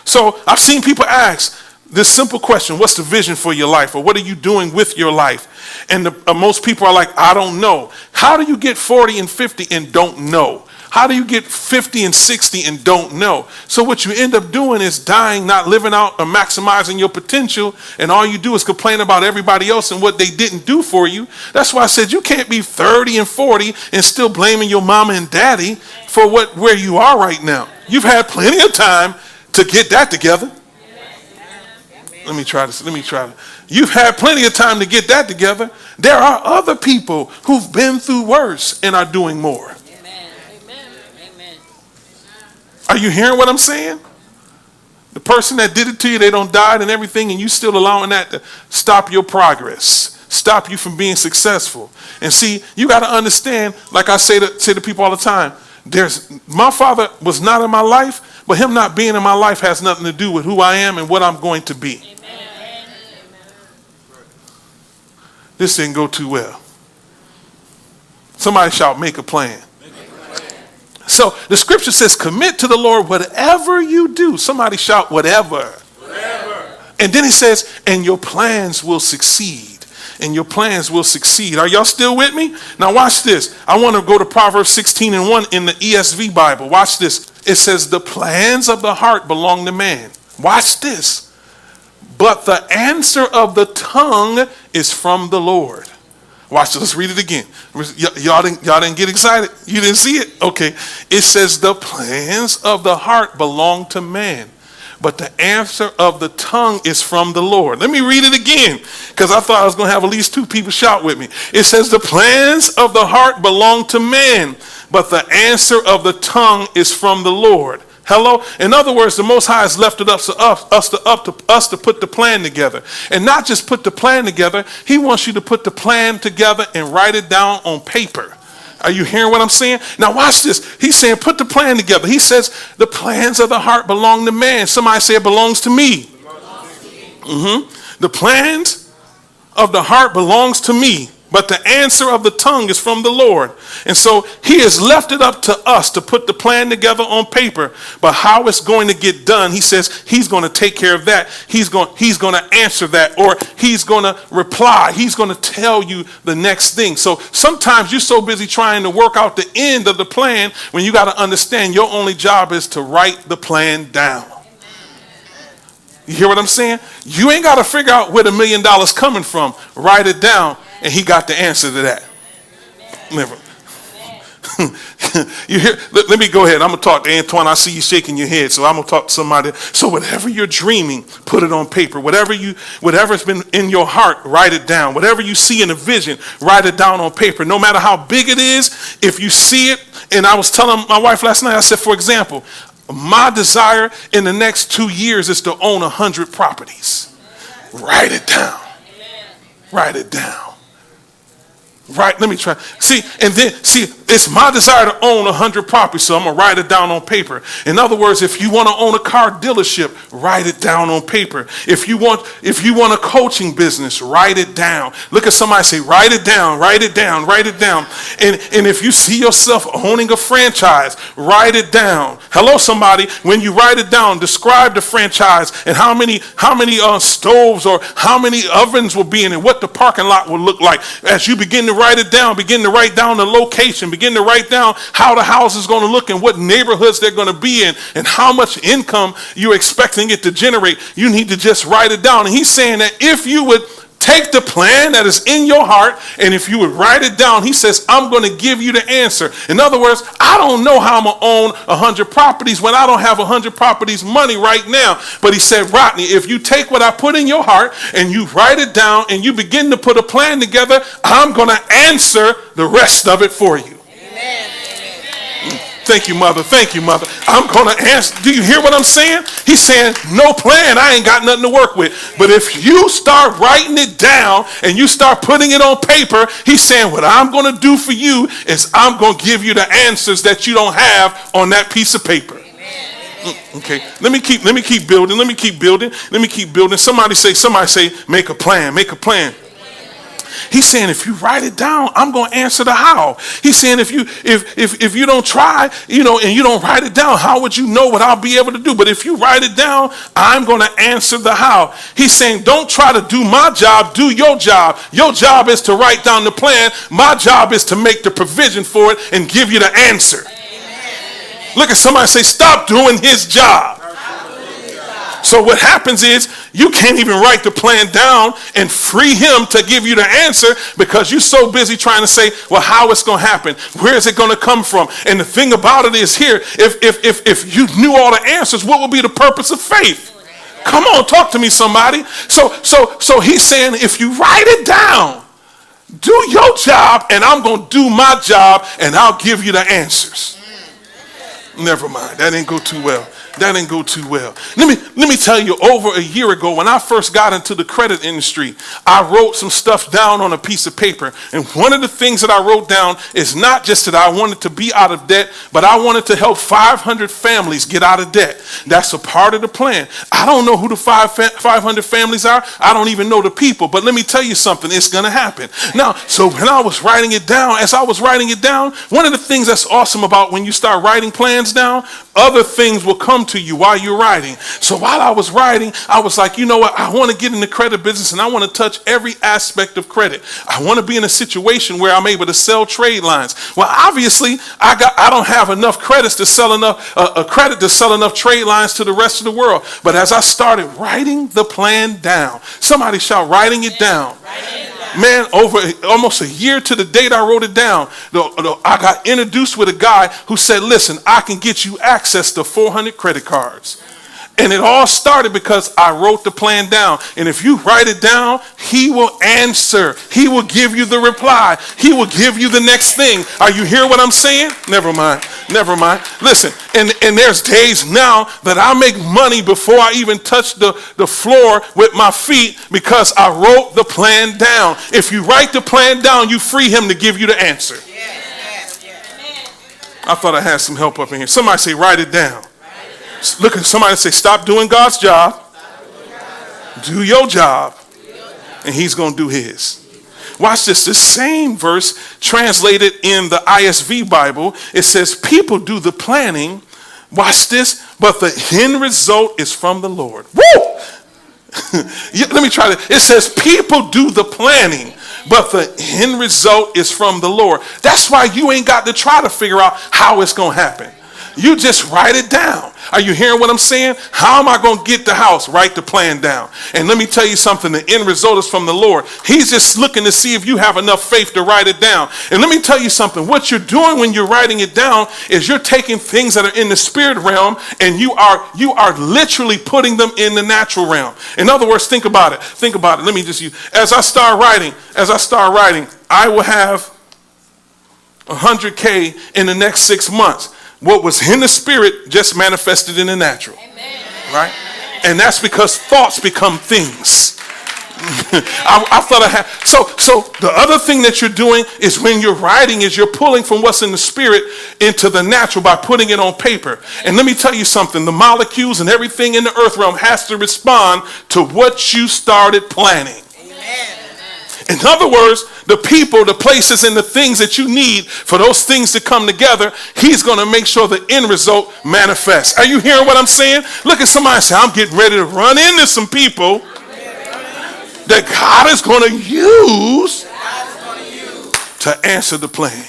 So I've seen people ask this simple question: what's the vision for your life? Or what are you doing with your life? And most people are like, I don't know. How do you get 40 and 50 and don't know? How do you get 50 and 60 and don't know? So what you end up doing is dying, not living out or maximizing your potential. And all you do is complain about everybody else and what they didn't do for you. That's why I said you can't be 30 and 40 and still blaming your mama and daddy for where you are right now. You've had plenty of time to get that together. Let me try this. You've had plenty of time to get that together. There are other people who've been through worse and are doing more. Are you hearing what I'm saying? The person that did it to you, they don't die and everything, and you still allowing that to stop your progress, stop you from being successful. And see, you got to understand, like I say to people all the time, my father was not in my life, but him not being in my life has nothing to do with who I am and what I'm going to be. Amen. This didn't go too well. Somebody shout, make a plan. So the scripture says, commit to the Lord whatever you do. Somebody shout, whatever. And then it says, and your plans will succeed. And your plans will succeed. Are y'all still with me? Now watch this. I want to go to Proverbs 16:1 in the ESV Bible. Watch this. It says, the plans of the heart belong to man. Watch this. But the answer of the tongue is from the Lord. Watch this. Let's read it again. Y'all didn't get excited? You didn't see it? Okay. It says the plans of the heart belong to man, but the answer of the tongue is from the Lord. Let me read it again, because I thought I was going to have at least two people shout with me. It says the plans of the heart belong to man, but the answer of the tongue is from the Lord. Hello? In other words, the Most High has left it up to us to put the plan together. And not just put the plan together, he wants you to put the plan together and write it down on paper. Are you hearing what I'm saying? Now watch this. He's saying put the plan together. He says the plans of the heart belong to man. Somebody say it belongs to me. The plans of the heart belongs to me, but the answer of the tongue is from the Lord. And so he has left it up to us to put the plan together on paper. But how it's going to get done, he says he's going to take care of that. He's going to answer that, or he's going to reply. He's going to tell you the next thing. So sometimes you're so busy trying to work out the end of the plan when you got to understand your only job is to write the plan down. You hear what I'm saying? You ain't got to figure out where the $1 million coming from. Write it down. And he got the answer to that. Never. You hear? Let me go ahead. I'm going to talk to Antoine. I see you shaking your head, so I'm going to talk to somebody. So whatever you're dreaming, put it on paper. Whatever's been in your heart, write it down. Whatever you see in a vision, write it down on paper. No matter how big it is, if you see it. And I was telling my wife last night, I said, for example, my desire in the next 2 years is to own 100 properties. Write it down. Write it down. Right, let me try. See, it's my desire to own 100 properties, so I'm going to write it down on paper. In other words, if you want to own a car dealership, write it down on paper. If you want a coaching business, write it down. Look at somebody, say, write it down, write it down, write it down. And if you see yourself owning a franchise, write it down. Hello, somebody. When you write it down, describe the franchise and how many stoves or how many ovens will be in it, what the parking lot will look like. As you begin to write it down, begin to write down the location, begin to write down how the house is going to look and what neighborhoods they're going to be in and how much income you're expecting it to generate. You need to just write it down. And he's saying that if you would take the plan that is in your heart and if you would write it down, he says, I'm going to give you the answer. In other words, I don't know how I'm going to own 100 properties when I don't have 100 properties money right now. But he said, Rodney, if you take what I put in your heart and you write it down and you begin to put a plan together, I'm going to answer the rest of it for you. Amen. Thank you, mother. Thank you, mother. I'm going to answer. Do you hear what I'm saying? He's saying, no plan. I ain't got nothing to work with. But if you start writing it down and you start putting it on paper, he's saying, what I'm going to do for you is I'm going to give you the answers that you don't have on that piece of paper. Okay, let me keep building. Somebody say, make a plan, make a plan. He's saying, if you write it down, I'm going to answer the how. He's saying, if you don't try, and you don't write it down, how would you know what I'll be able to do? But if you write it down, I'm going to answer the how. He's saying, don't try to do my job, do your job. Your job is to write down the plan. My job is to make the provision for it and give you the answer. Amen. Look at somebody, say, stop doing his job. So what happens is you can't even write the plan down and free him to give you the answer because you're so busy trying to say, well, how it's going to happen? Where is it going to come from? And the thing about it is here, if you knew all the answers, what would be the purpose of faith? Come on, talk to me, somebody. So he's saying, if you write it down, do your job, and I'm going to do my job, and I'll give you the answers. Never mind. That didn't go too well. That didn't go too well. Let me tell you, over a year ago, when I first got into the credit industry, I wrote some stuff down on a piece of paper. And one of the things that I wrote down is not just that I wanted to be out of debt, but I wanted to help 500 families get out of debt. That's a part of the plan. I don't know who the 500 families are. I don't even know the people. But let me tell you something. It's going to happen. Now, so when I was writing it down, as I was writing it down, one of the things that's awesome about when you start writing plans down, other things will come to you while you're writing. So while I was writing, I was like, you know what? I want to get in the credit business and I want to touch every aspect of credit. I want to be in a situation where I'm able to sell trade lines. Well, obviously, I don't have enough credits to sell enough credit to sell enough trade lines to the rest of the world. But as I started writing the plan down, somebody shout, writing it down. Man, over almost a year to the date I wrote it down, I got introduced with a guy who said, listen, I can get you access to 400 credit cards. And it all started because I wrote the plan down. And if you write it down, he will answer. He will give you the reply. He will give you the next thing. Are you hearing what I'm saying? Never mind. Never mind. Listen, and there's days now that I make money before I even touch the floor with my feet because I wrote the plan down. If you write the plan down, you free him to give you the answer. I thought I had some help up in here. Somebody say, write it down. Look at somebody and say, stop doing God's job. Do your job. And he's going to do his. Watch this. The same verse translated in the ISV Bible. It says, people do the planning. Watch this. But the end result is from the Lord. Woo! Let me try that. It says, people do the planning, but the end result is from the Lord. That's why you ain't got to try to figure out how it's going to happen. You just write it down. Are you hearing what I'm saying? How am I going to get the house? Write the plan down. And let me tell you something. The end result is from the Lord. He's just looking to see if you have enough faith to write it down. And let me tell you something. What you're doing when you're writing it down is you're taking things that are in the spirit realm and you are literally putting them in the natural realm. In other words, think about it. Think about it. Let me just use, as I start writing, I will have 100K in the next 6 months. What was in the spirit just manifested in the natural. Amen. Right? And that's because thoughts become things. I thought I had. So the other thing that you're doing is when you're writing is you're pulling from what's in the spirit into the natural by putting it on paper. And let me tell you something. The molecules and everything in the earth realm has to respond to what you started planning. Amen. In other words, the people, the places, and the things that you need for those things to come together, he's going to make sure the end result manifests. Are you hearing what I'm saying? Look at somebody and say, I'm getting ready to run into some people that God is going to use to answer the plan.